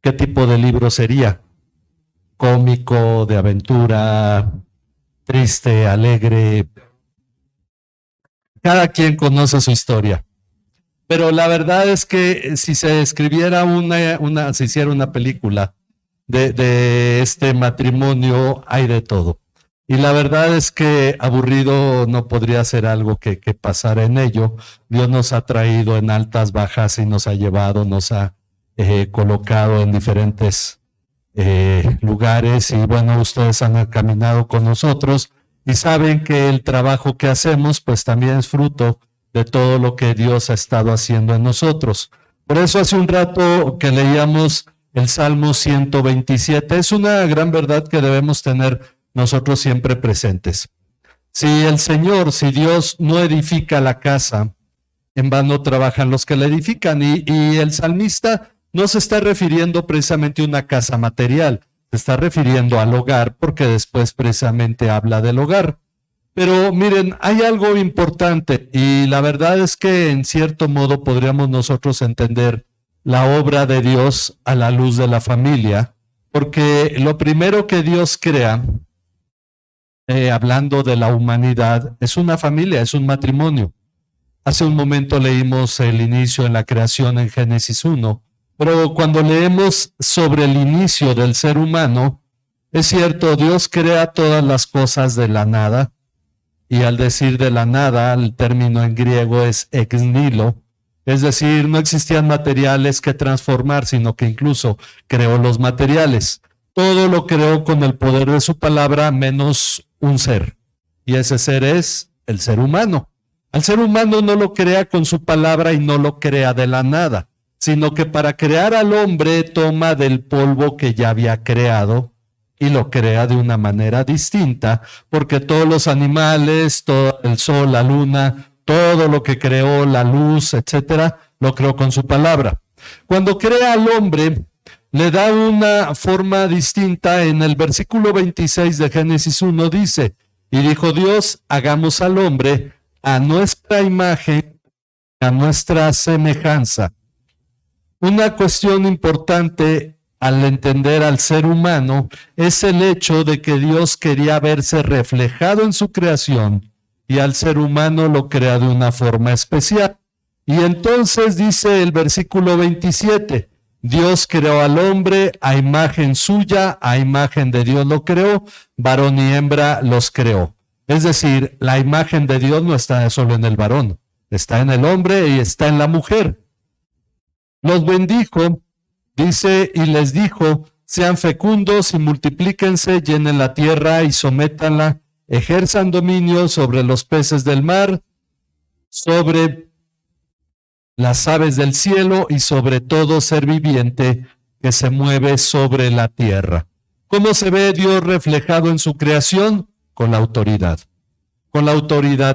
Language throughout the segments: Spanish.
¿qué tipo de libro sería? Cómico, de aventura, triste, alegre. Cada quien conoce su historia. Pero la verdad es que si se escribiera se hiciera una película de este matrimonio, hay de todo. Y la verdad es que aburrido no podría ser algo que pasara en ello. Dios nos ha traído en altas, bajas y nos ha llevado, nos ha colocado en diferentes lugares. Y bueno, ustedes han caminado con nosotros y saben que el trabajo que hacemos pues también es fruto de todo lo que Dios ha estado haciendo en nosotros. Por eso hace un rato que leíamos el Salmo 127, es una gran verdad que debemos tener nosotros siempre presentes. Si Dios no edifica la casa, en vano trabajan los que la edifican. Y el salmista no se está refiriendo precisamente a una casa material, se está refiriendo al hogar, porque después precisamente habla del hogar. Pero miren, hay algo importante y la verdad es que en cierto modo podríamos nosotros entender la obra de Dios a la luz de la familia, porque lo primero que Dios crea, hablando de la humanidad, es una familia, es un matrimonio. Hace un momento leímos el inicio en la creación en Génesis 1, pero cuando leemos sobre el inicio del ser humano, es cierto, Dios crea todas las cosas de la nada. Y al decir de la nada, el término en griego es ex nihilo, es decir, no existían materiales que transformar, sino que incluso creó los materiales. Todo lo creó con el poder de su palabra, menos un ser. Y ese ser es el ser humano. Al ser humano no lo crea con su palabra y no lo crea de la nada, sino que para crear al hombre toma del polvo que ya había creado y lo crea de una manera distinta, porque todos los animales, todo el sol, la luna, todo lo que creó, la luz, etcétera, lo creó con su palabra. Cuando crea al hombre, le da una forma distinta. En el versículo 26 de Génesis 1 dice, y dijo Dios, hagamos al hombre a nuestra imagen, a nuestra semejanza. Una cuestión importante al entender al ser humano es el hecho de que Dios quería verse reflejado en su creación y al ser humano lo crea de una forma especial. Y entonces dice el versículo 27, Dios creó al hombre a imagen suya, a imagen de Dios lo creó, varón y hembra los creó. Es decir, la imagen de Dios no está solo en el varón, está en el hombre y está en la mujer. Los bendijo. Dice, y les dijo, sean fecundos y multiplíquense, llenen la tierra y sométanla, ejerzan dominio sobre los peces del mar, sobre las aves del cielo y sobre todo ser viviente que se mueve sobre la tierra. ¿Cómo se ve Dios reflejado en su creación? Con la autoridad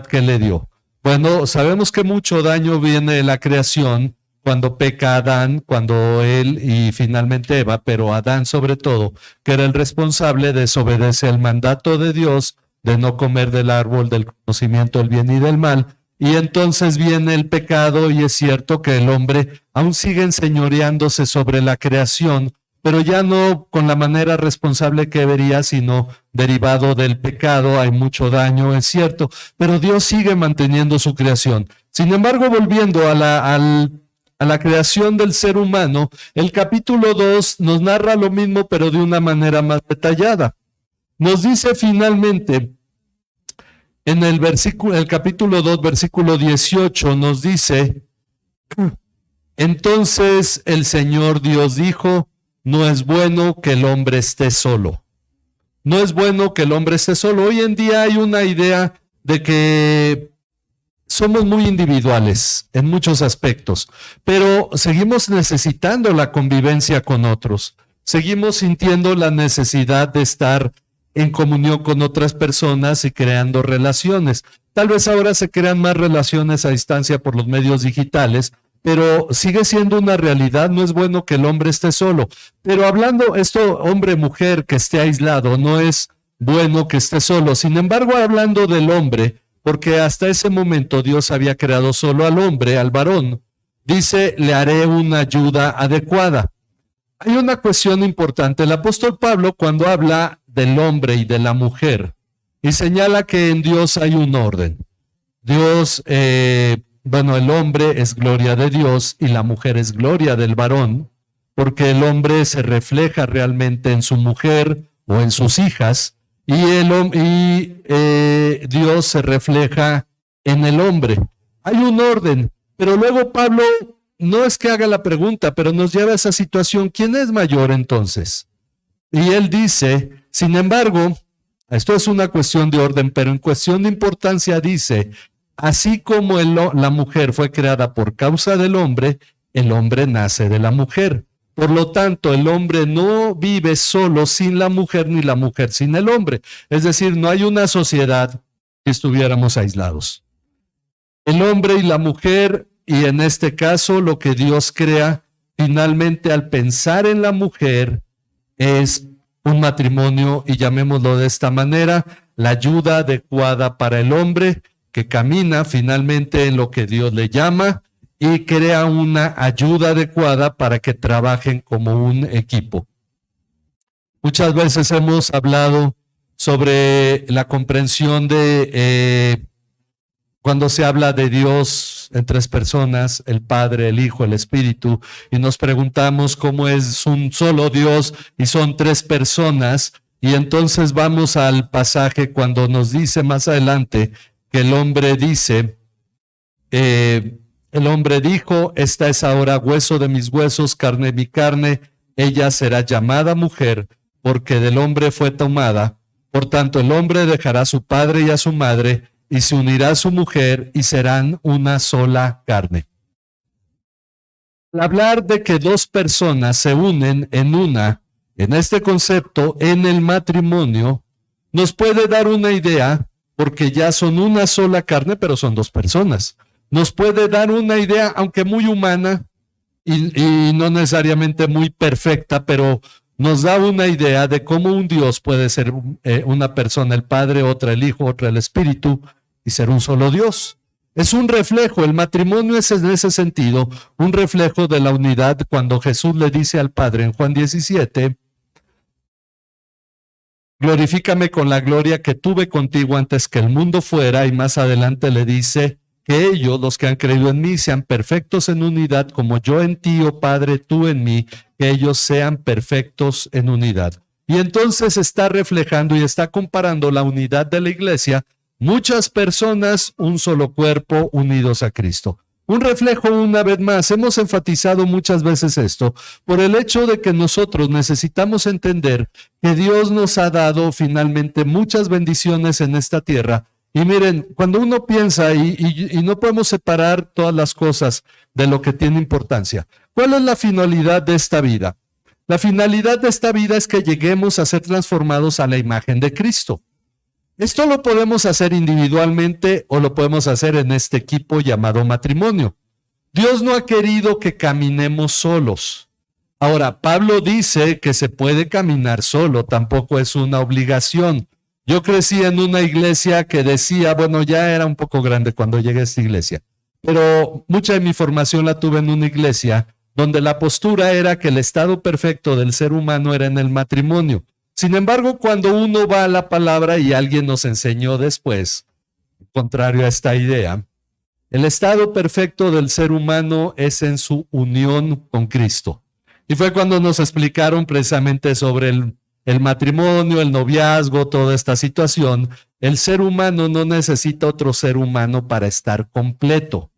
que le dio. Bueno, sabemos que mucho daño viene de la creación, cuando peca Adán, cuando él y finalmente Eva, pero Adán sobre todo, que era el responsable, desobedece el mandato de Dios de no comer del árbol del conocimiento del bien y del mal, y entonces viene el pecado y es cierto que el hombre aún sigue enseñoreándose sobre la creación, pero ya no con la manera responsable que debería, sino derivado del pecado. Hay mucho daño, es cierto, pero Dios sigue manteniendo su creación. Sin embargo, volviendo a la creación del ser humano, el capítulo 2 nos narra lo mismo, pero de una manera más detallada. Nos dice finalmente, en el capítulo 2, versículo 18, nos dice, entonces el Señor Dios dijo, no es bueno que el hombre esté solo. No es bueno que el hombre esté solo. Hoy en día hay una idea de que somos muy individuales en muchos aspectos, pero seguimos necesitando la convivencia con otros. Seguimos sintiendo la necesidad de estar en comunión con otras personas y creando relaciones. Tal vez ahora se crean más relaciones a distancia por los medios digitales, pero sigue siendo una realidad. No es bueno que el hombre esté solo. Pero hablando esto, hombre-mujer que esté aislado, no es bueno que esté solo. Sin embargo, hablando del hombre, porque hasta ese momento Dios había creado solo al hombre, al varón, dice, le haré una ayuda adecuada. Hay una cuestión importante. El apóstol Pablo, cuando habla del hombre y de la mujer, y señala que en Dios hay un orden. Dios, el hombre es gloria de Dios y la mujer es gloria del varón, porque el hombre se refleja realmente en su mujer o en sus hijas, y Dios se refleja en el hombre. Hay un orden, pero luego Pablo no es que haga la pregunta, pero nos lleva a esa situación. ¿Quién es mayor entonces? Y él dice, sin embargo, esto es una cuestión de orden, pero en cuestión de importancia dice, así como la mujer fue creada por causa del hombre, el hombre nace de la mujer. Por lo tanto, el hombre no vive solo sin la mujer, ni la mujer sin el hombre. Es decir, no hay una sociedad que estuviéramos aislados. El hombre y la mujer, y en este caso lo que Dios crea, finalmente al pensar en la mujer, es un matrimonio, y llamémoslo de esta manera, la ayuda adecuada para el hombre que camina finalmente en lo que Dios le llama y crea una ayuda adecuada para que trabajen como un equipo. Muchas veces hemos hablado sobre la comprensión de cuando se habla de Dios en tres personas, el Padre, el Hijo, el Espíritu, y nos preguntamos cómo es un solo Dios y son tres personas, y entonces vamos al pasaje cuando nos dice más adelante que el hombre dice, el hombre dijo, esta es ahora hueso de mis huesos, carne de mi carne, ella será llamada mujer, porque del hombre fue tomada. Por tanto, el hombre dejará a su padre y a su madre, y se unirá a su mujer, y serán una sola carne. Al hablar de que dos personas se unen en una, en este concepto, en el matrimonio, nos puede dar una idea, porque ya son una sola carne, pero son dos personas. Nos puede dar una idea, aunque muy humana y no necesariamente muy perfecta, pero nos da una idea de cómo un Dios puede ser una persona, el Padre, otra el Hijo, otra el Espíritu, y ser un solo Dios. Es un reflejo, el matrimonio es en ese sentido un reflejo de la unidad. Cuando Jesús le dice al Padre en Juan 17, glorifícame con la gloria que tuve contigo antes que el mundo fuera, y más adelante le dice que ellos, los que han creído en mí, sean perfectos en unidad, como yo en ti, oh Padre, tú en mí, que ellos sean perfectos en unidad. Y entonces está reflejando y está comparando la unidad de la iglesia, muchas personas, un solo cuerpo, unidos a Cristo. Un reflejo, una vez más, hemos enfatizado muchas veces esto, por el hecho de que nosotros necesitamos entender que Dios nos ha dado finalmente muchas bendiciones en esta tierra. Y miren, cuando uno piensa, y no podemos separar todas las cosas de lo que tiene importancia, ¿cuál es la finalidad de esta vida? La finalidad de esta vida es que lleguemos a ser transformados a la imagen de Cristo. Esto lo podemos hacer individualmente o lo podemos hacer en este equipo llamado matrimonio. Dios no ha querido que caminemos solos. Ahora, Pablo dice que se puede caminar solo, tampoco es una obligación. Yo crecí en una iglesia que decía, bueno, ya era un poco grande cuando llegué a esta iglesia, pero mucha de mi formación la tuve en una iglesia donde la postura era que el estado perfecto del ser humano era en el matrimonio. Sin embargo, cuando uno va a la palabra, y alguien nos enseñó después, contrario a esta idea, el estado perfecto del ser humano es en su unión con Cristo. Y fue cuando nos explicaron precisamente sobre el matrimonio, el noviazgo, toda esta situación. El ser humano no necesita otro ser humano para estar completo.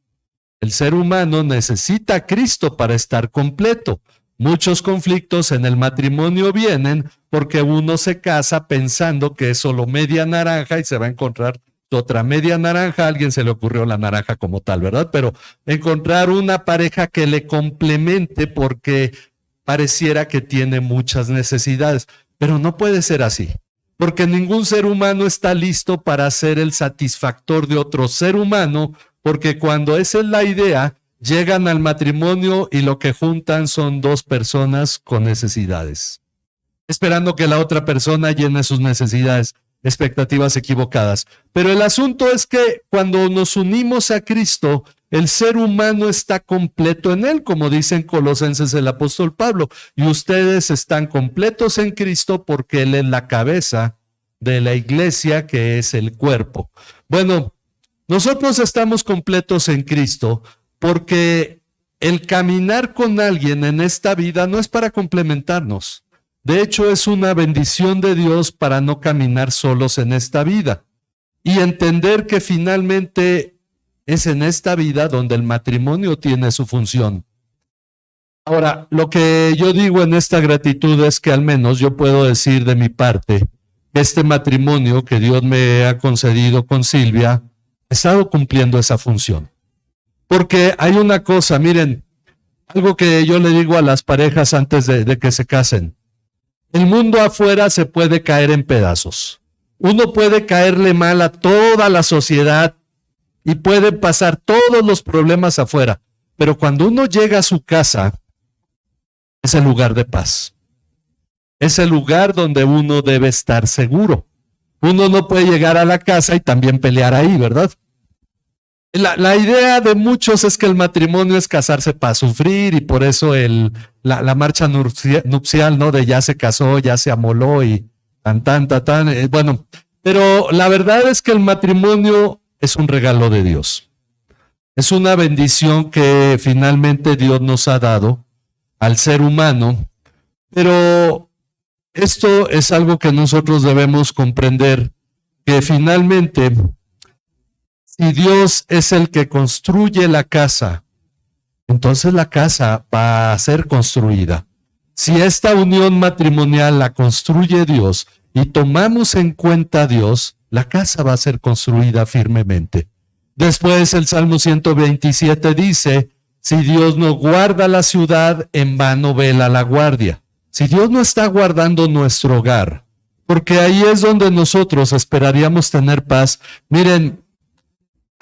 El ser humano necesita a Cristo para estar completo. Muchos conflictos en el matrimonio vienen porque uno se casa pensando que es solo media naranja y se va a encontrar otra media naranja. A alguien se le ocurrió la naranja como tal, ¿verdad? Pero encontrar una pareja que le complemente porque pareciera que tiene muchas necesidades. Pero no puede ser así, porque ningún ser humano está listo para ser el satisfactor de otro ser humano, porque cuando esa es la idea, llegan al matrimonio y lo que juntan son dos personas con necesidades, esperando que la otra persona llene sus necesidades, expectativas equivocadas. Pero el asunto es que cuando nos unimos a Cristo, el ser humano está completo en él, como dice en Colosenses el apóstol Pablo, y ustedes están completos en Cristo porque Él es la cabeza de la iglesia, que es el cuerpo. Bueno, nosotros estamos completos en Cristo porque el caminar con alguien en esta vida no es para complementarnos. De hecho, es una bendición de Dios para no caminar solos en esta vida y entender que finalmente es en esta vida donde el matrimonio tiene su función. Ahora, lo que yo digo en esta gratitud es que al menos yo puedo decir de mi parte que este matrimonio que Dios me ha concedido con Silvia ha estado cumpliendo esa función. Porque hay una cosa, miren, algo que yo le digo a las parejas antes de que se casen. El mundo afuera se puede caer en pedazos. Uno puede caerle mal a toda la sociedad y pueden pasar todos los problemas afuera. Pero cuando uno llega a su casa, es el lugar de paz. Es el lugar donde uno debe estar seguro. Uno no puede llegar a la casa y también pelear ahí, ¿verdad? La idea de muchos es que el matrimonio es casarse para sufrir y por eso la marcha nupcial, ¿no? De ya se casó, ya se amoló y tan. Bueno, pero la verdad es que el matrimonio es un regalo de Dios. Es una bendición que finalmente Dios nos ha dado al ser humano, pero esto es algo que nosotros debemos comprender, que finalmente si Dios es el que construye la casa, entonces la casa va a ser construida. Si esta unión matrimonial la construye Dios y tomamos en cuenta a Dios, la casa va a ser construida firmemente. Después el Salmo 127 dice, si Dios no guarda la ciudad, en vano vela la guardia. Si Dios no está guardando nuestro hogar, porque ahí es donde nosotros esperaríamos tener paz. Miren,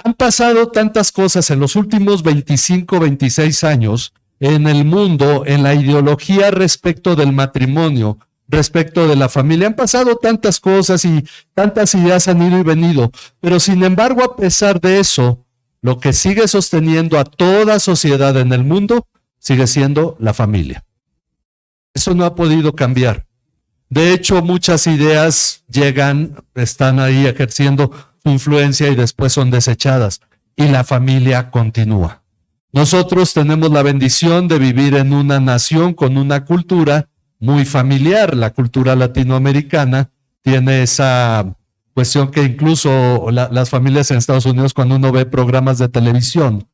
han pasado tantas cosas en los últimos 25, 26 años en el mundo, en la ideología respecto del matrimonio, respecto de la familia. Han pasado tantas cosas y tantas ideas han ido y venido, pero sin embargo, a pesar de eso, lo que sigue sosteniendo a toda sociedad en el mundo sigue siendo la familia. Eso no ha podido cambiar. De hecho, muchas ideas llegan, están ahí ejerciendo su influencia y después son desechadas y la familia continúa. Nosotros tenemos la bendición de vivir en una nación con una cultura muy familiar. La cultura latinoamericana tiene esa cuestión que incluso las familias en Estados Unidos, cuando uno ve programas de televisión,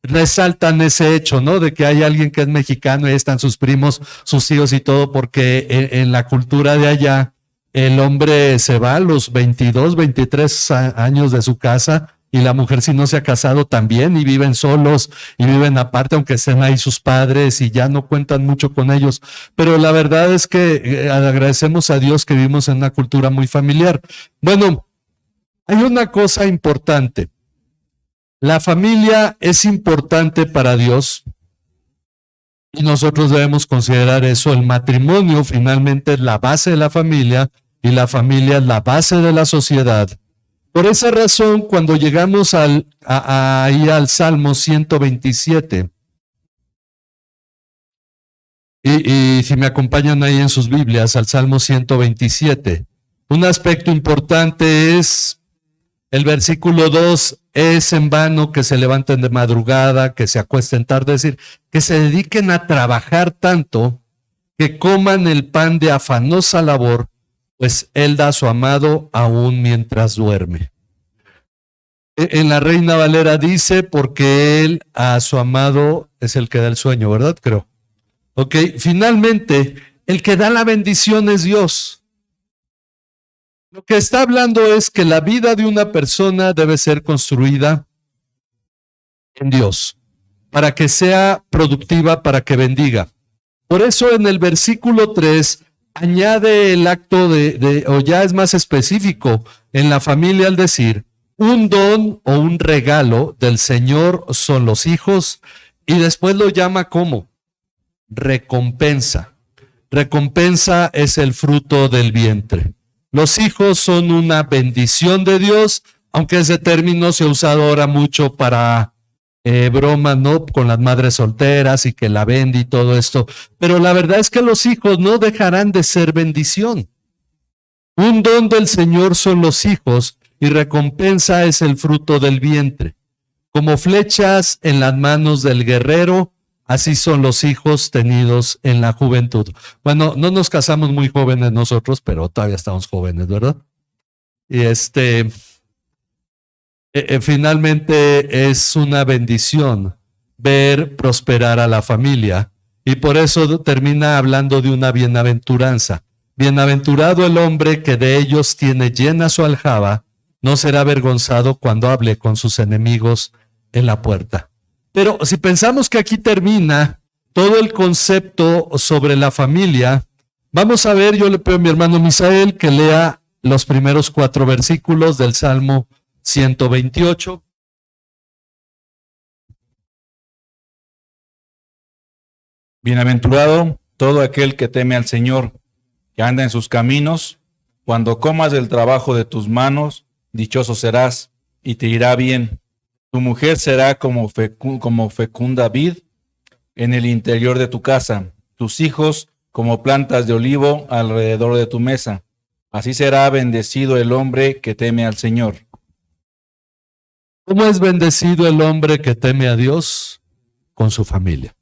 resaltan ese hecho, ¿no? De que hay alguien que es mexicano y están sus primos, sus hijos y todo, porque en la cultura de allá el hombre se va a los 22, 23 años de su casa y la mujer, si no se ha casado, también, y viven solos y viven aparte, aunque estén ahí sus padres y ya no cuentan mucho con ellos. Pero la verdad es que agradecemos a Dios que vivimos en una cultura muy familiar. Bueno, hay una cosa importante. La familia es importante para Dios y nosotros debemos considerar eso. El matrimonio finalmente es la base de la familia y la familia es la base de la sociedad. Por esa razón, cuando llegamos ahí al Salmo 127, y si me acompañan ahí en sus Biblias, al Salmo 127, un aspecto importante es el versículo 2, es en vano que se levanten de madrugada, que se acuesten tarde, es decir, que se dediquen a trabajar tanto, que coman el pan de afanosa labor, pues Él da a su amado aún mientras duerme. En la Reina Valera dice, porque Él a su amado es el que da el sueño, ¿verdad? Creo. Ok, finalmente, el que da la bendición es Dios. Lo que está hablando es que la vida de una persona debe ser construida en Dios, para que sea productiva, para que bendiga. Por eso en el versículo 3 añade el acto o ya es más específico en la familia al decir, un don o un regalo del Señor son los hijos, y después lo llama como recompensa. Recompensa es el fruto del vientre. Los hijos son una bendición de Dios, aunque ese término se ha usado ahora mucho para broma, ¿no? Con las madres solteras y que la vende y todo esto. Pero la verdad es que los hijos no dejarán de ser bendición. Un don del Señor son los hijos y recompensa es el fruto del vientre. Como flechas en las manos del guerrero, así son los hijos tenidos en la juventud. Bueno, no nos casamos muy jóvenes nosotros, pero todavía estamos jóvenes, ¿verdad? Y finalmente es una bendición ver prosperar a la familia. Y por eso termina hablando de una bienaventuranza. Bienaventurado el hombre que de ellos tiene llena su aljaba, no será avergonzado cuando hable con sus enemigos en la puerta. Pero si pensamos que aquí termina todo el concepto sobre la familia, vamos a ver, yo le pido a mi hermano Misael que lea los primeros 4 versículos del Salmo 128. Bienaventurado todo aquel que teme al Señor, que anda en sus caminos. Cuando comas del trabajo de tus manos, dichoso serás y te irá bien. Tu mujer será como fecunda vid en el interior de tu casa, tus hijos como plantas de olivo alrededor de tu mesa. Así será bendecido el hombre que teme al Señor. ¿Cómo es bendecido el hombre que teme a Dios? Con su familia.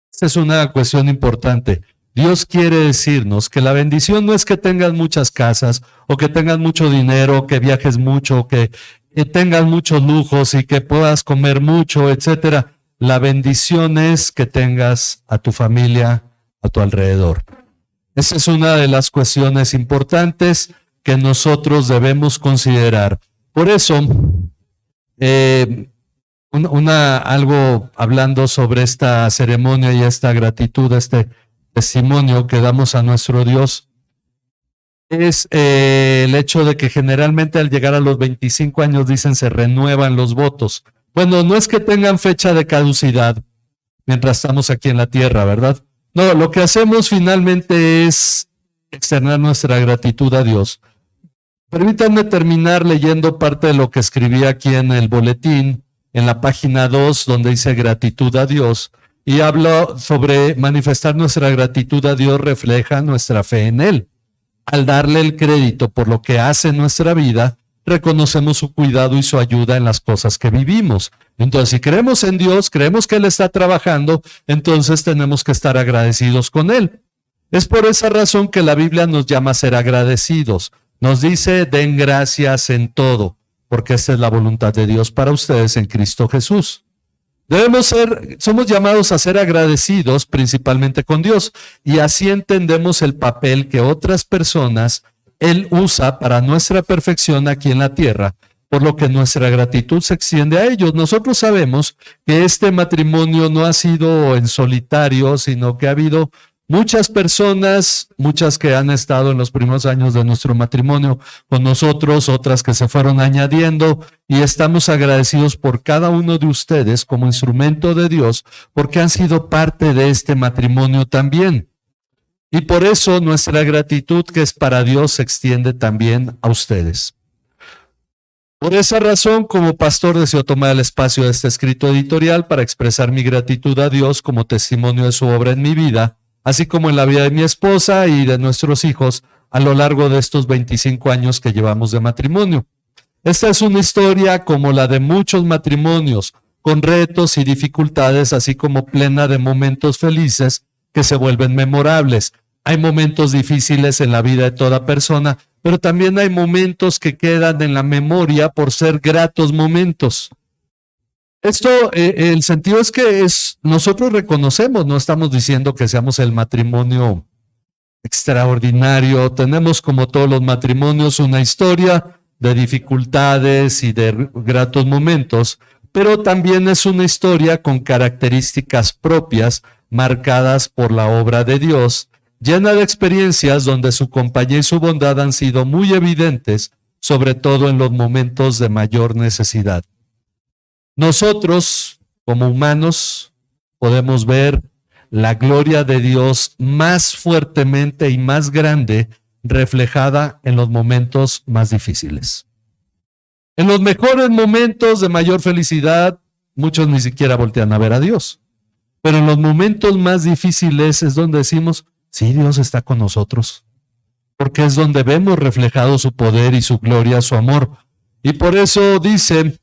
Esta es una cuestión importante. Dios quiere decirnos que la bendición no es que tengas muchas casas, o que tengas mucho dinero, que viajes mucho, o que tengas muchos lujos y que puedas comer mucho, etcétera. La bendición es que tengas a tu familia a tu alrededor. Esa es una de las cuestiones importantes que nosotros debemos considerar. Por eso, algo hablando sobre esta ceremonia y esta gratitud, este testimonio que damos a nuestro Dios, es el hecho de que generalmente al llegar a los 25 años dicen se renuevan los votos. Bueno, no es que tengan fecha de caducidad mientras estamos aquí en la tierra, ¿verdad? No, lo que hacemos finalmente es externar nuestra gratitud a Dios. Permítanme terminar leyendo parte de lo que escribí aquí en el boletín, en la página 2, donde dice gratitud a Dios, y hablo sobre manifestar nuestra gratitud a Dios refleja nuestra fe en Él. Al darle el crédito por lo que hace en nuestra vida, reconocemos su cuidado y su ayuda en las cosas que vivimos. Entonces, si creemos en Dios, creemos que Él está trabajando, entonces tenemos que estar agradecidos con Él. Es por esa razón que la Biblia nos llama a ser agradecidos. Nos dice, den gracias en todo, porque esta es la voluntad de Dios para ustedes en Cristo Jesús. Somos llamados a ser agradecidos principalmente con Dios, y así entendemos el papel que otras personas Él usa para nuestra perfección aquí en la tierra, por lo que nuestra gratitud se extiende a ellos. Nosotros sabemos que este matrimonio no ha sido en solitario, sino que ha habido muchas personas, muchas que han estado en los primeros años de nuestro matrimonio con nosotros, otras que se fueron añadiendo, y estamos agradecidos por cada uno de ustedes como instrumento de Dios, porque han sido parte de este matrimonio también. Y por eso nuestra gratitud que es para Dios se extiende también a ustedes. Por esa razón, como pastor, deseo tomar el espacio de este escrito editorial para expresar mi gratitud a Dios como testimonio de su obra en mi vida, así como en la vida de mi esposa y de nuestros hijos a lo largo de estos 25 años que llevamos de matrimonio. Esta es una historia como la de muchos matrimonios, con retos y dificultades, así como plena de momentos felices que se vuelven memorables. Hay momentos difíciles en la vida de toda persona, pero también hay momentos que quedan en la memoria por ser gratos momentos. Esto, el sentido es que nosotros reconocemos, no estamos diciendo que seamos el matrimonio extraordinario. Tenemos, como todos los matrimonios, una historia de dificultades y de gratos momentos, pero también es una historia con características propias marcadas por la obra de Dios, llena de experiencias donde su compañía y su bondad han sido muy evidentes, sobre todo en los momentos de mayor necesidad. Nosotros, como humanos, podemos ver la gloria de Dios más fuertemente y más grande reflejada en los momentos más difíciles. En los mejores momentos de mayor felicidad, muchos ni siquiera voltean a ver a Dios. Pero en los momentos más difíciles es donde decimos, sí, Dios está con nosotros, porque es donde vemos reflejado su poder y su gloria, su amor. Y por eso dice,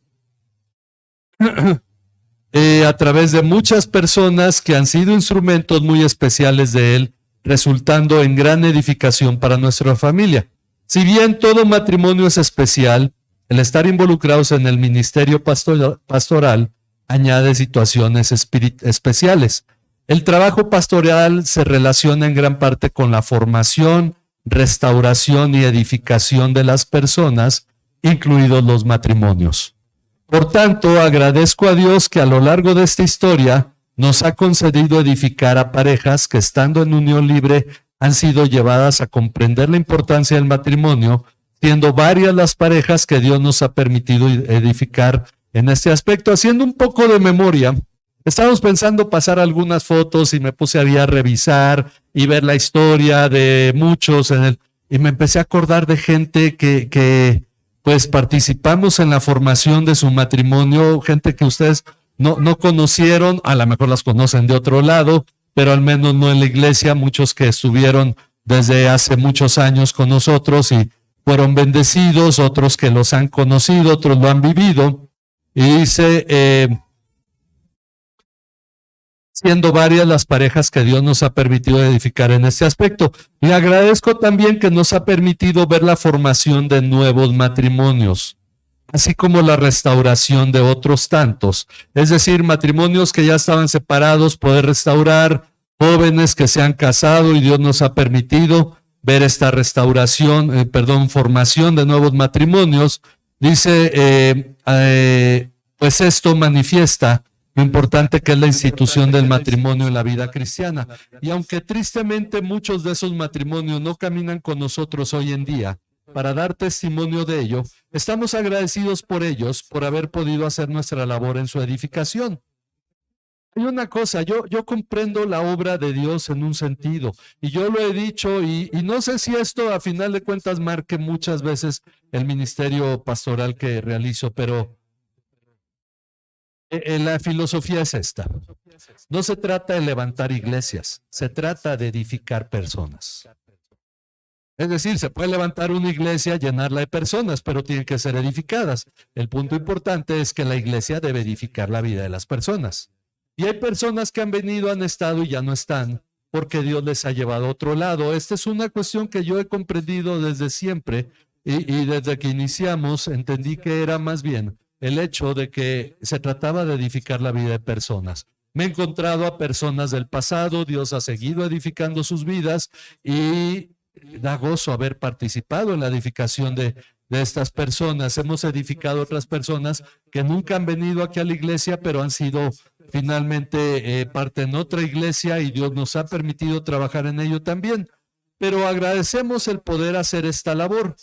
a través de muchas personas que han sido instrumentos muy especiales de Él, resultando en gran edificación para nuestra familia. Si bien todo matrimonio es especial, el estar involucrados en el ministerio pastoral añade situaciones especiales. El trabajo pastoral se relaciona en gran parte con la formación, restauración y edificación de las personas, incluidos los matrimonios. Por tanto, agradezco a Dios que a lo largo de esta historia nos ha concedido edificar a parejas que, estando en unión libre, han sido llevadas a comprender la importancia del matrimonio, siendo varias las parejas que Dios nos ha permitido edificar en este aspecto. Haciendo un poco de memoria, estábamos pensando pasar algunas fotos y me puse ahí a revisar y ver la historia de muchos y me empecé a acordar de gente que pues participamos en la formación de su matrimonio, gente que ustedes no conocieron, a lo mejor las conocen de otro lado, pero al menos no en la iglesia, muchos que estuvieron desde hace muchos años con nosotros y fueron bendecidos, otros que los han conocido, otros lo han vivido. Y dice, siendo varias las parejas que Dios nos ha permitido edificar en este aspecto. Le agradezco también que nos ha permitido ver la formación de nuevos matrimonios, así como la restauración de otros tantos. Es decir, matrimonios que ya estaban separados, poder restaurar, jóvenes que se han casado y Dios nos ha permitido ver esta restauración, formación de nuevos matrimonios. Dice, pues esto manifiesta lo importante que es la institución del matrimonio en la vida cristiana. Y aunque tristemente muchos de esos matrimonios no caminan con nosotros hoy en día, para dar testimonio de ello, estamos agradecidos por ellos, por haber podido hacer nuestra labor en su edificación. Hay una cosa, yo comprendo la obra de Dios en un sentido, y yo lo he dicho, y no sé si esto a final de cuentas marque muchas veces el ministerio pastoral que realizo, pero la filosofía es esta. No se trata de levantar iglesias, se trata de edificar personas. Es decir, se puede levantar una iglesia, llenarla de personas, pero tienen que ser edificadas. El punto importante es que la iglesia debe edificar la vida de las personas. Y hay personas que han venido, han estado y ya no están, porque Dios les ha llevado a otro lado. Esta es una cuestión que yo he comprendido desde siempre y desde que iniciamos entendí que era más bien el hecho de que se trataba de edificar la vida de personas. Me he encontrado a personas del pasado, Dios ha seguido edificando sus vidas y da gozo haber participado en la edificación de estas personas. Hemos edificado otras personas que nunca han venido aquí a la iglesia, pero han sido finalmente parte en otra iglesia y Dios nos ha permitido trabajar en ello también. Pero agradecemos el poder hacer esta labor.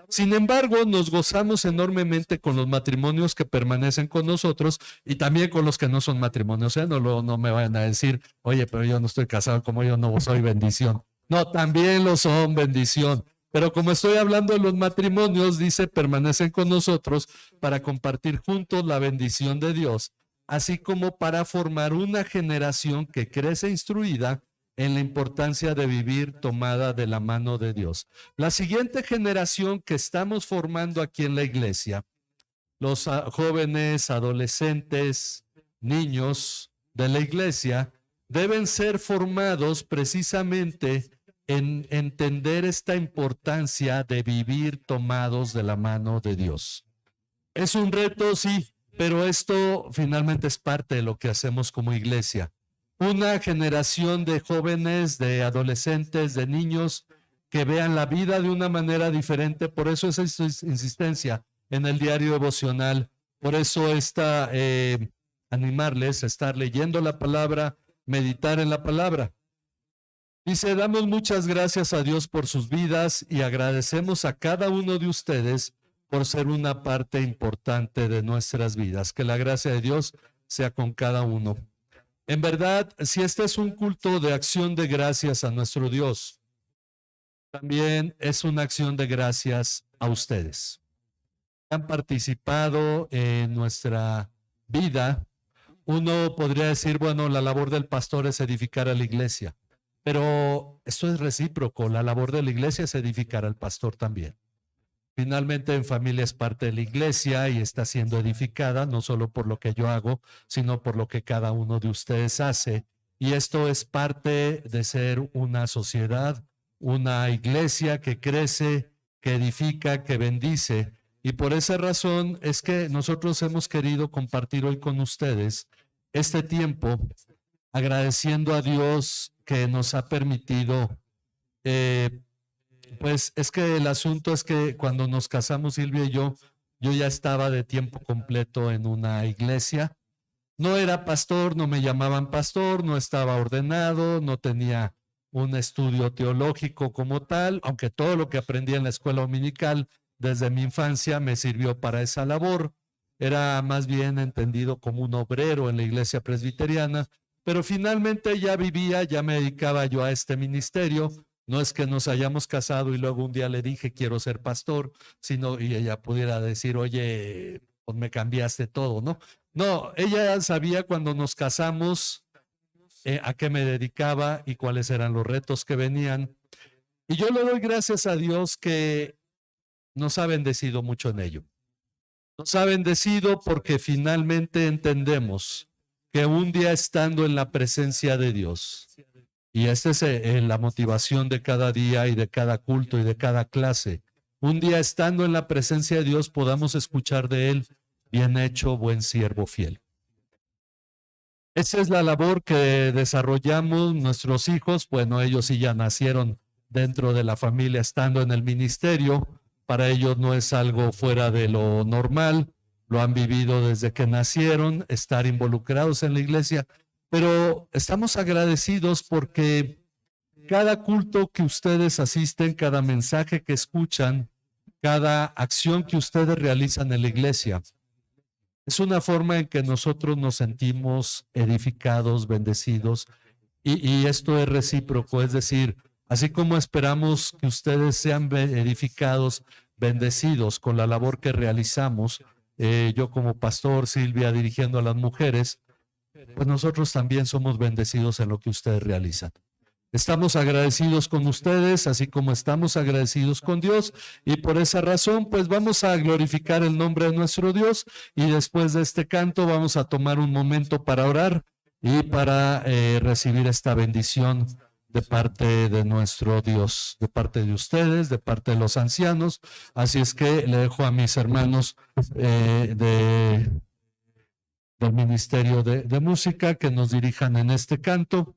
Sin embargo, nos gozamos enormemente con los matrimonios que permanecen con nosotros y también con los que no son matrimonios. No me vayan a decir, oye, pero yo no estoy casado, como yo no soy, bendición. No, también lo son, bendición. Pero como estoy hablando de los matrimonios, dice, permanecen con nosotros para compartir juntos la bendición de Dios, así como para formar una generación que crece instruida en la importancia de vivir tomada de la mano de Dios. La siguiente generación que estamos formando aquí en la iglesia, los jóvenes, adolescentes, niños de la iglesia, deben ser formados precisamente en entender esta importancia de vivir tomados de la mano de Dios. Es un reto, sí, pero esto finalmente es parte de lo que hacemos como iglesia. Una generación de jóvenes, de adolescentes, de niños que vean la vida de una manera diferente. Por eso esa insistencia en el diario devocional. Por eso está animarles a estar leyendo la palabra, meditar en la palabra. Dice, damos muchas gracias a Dios por sus vidas y agradecemos a cada uno de ustedes por ser una parte importante de nuestras vidas. Que la gracia de Dios sea con cada uno. En verdad, si este es un culto de acción de gracias a nuestro Dios, también es una acción de gracias a ustedes. Han participado en nuestra vida, uno podría decir, bueno, la labor del pastor es edificar a la iglesia, pero esto es recíproco, la labor de la iglesia es edificar al pastor también. Finalmente, en familia es parte de la iglesia y está siendo edificada, no solo por lo que yo hago, sino por lo que cada uno de ustedes hace. Y esto es parte de ser una sociedad, una iglesia que crece, que edifica, que bendice. Y por esa razón es que nosotros hemos querido compartir hoy con ustedes este tiempo, agradeciendo a Dios que nos ha permitido pues es que el asunto es que cuando nos casamos Silvia y yo ya estaba de tiempo completo en una iglesia. No era pastor, no me llamaban pastor, no estaba ordenado, no tenía un estudio teológico como tal, aunque todo lo que aprendí en la escuela dominical desde mi infancia me sirvió para esa labor. Era más bien entendido como un obrero en la iglesia presbiteriana, pero finalmente ya vivía, ya me dedicaba yo a este ministerio. No es que nos hayamos casado y luego un día le dije quiero ser pastor, sino y ella pudiera decir, oye, pues me cambiaste todo, ¿no? No, ella sabía cuando nos casamos a qué me dedicaba y cuáles eran los retos que venían. Y yo le doy gracias a Dios que nos ha bendecido mucho en ello. Nos ha bendecido porque finalmente entendemos que un día estando en la presencia de Dios, y esta es la motivación de cada día y de cada culto y de cada clase. Un día estando en la presencia de Dios podamos escuchar de Él, bien hecho, buen siervo fiel. Esa es la labor que desarrollamos nuestros hijos. Bueno, ellos sí ya nacieron dentro de la familia estando en el ministerio. Para ellos no es algo fuera de lo normal. Lo han vivido desde que nacieron, estar involucrados en la iglesia. Pero estamos agradecidos porque cada culto que ustedes asisten, cada mensaje que escuchan, cada acción que ustedes realizan en la iglesia, es una forma en que nosotros nos sentimos edificados, bendecidos, y esto es recíproco, es decir, así como esperamos que ustedes sean edificados, bendecidos con la labor que realizamos, yo como pastor, Silvia dirigiendo a las mujeres, pues nosotros también somos bendecidos en lo que ustedes realizan. Estamos agradecidos con ustedes, así como estamos agradecidos con Dios, y por esa razón, pues vamos a glorificar el nombre de nuestro Dios, y después de este canto vamos a tomar un momento para orar y para recibir esta bendición de parte de nuestro Dios, de parte de ustedes, de parte de los ancianos. Así es que le dejo a mis hermanos del Ministerio de Música que nos dirijan en este canto.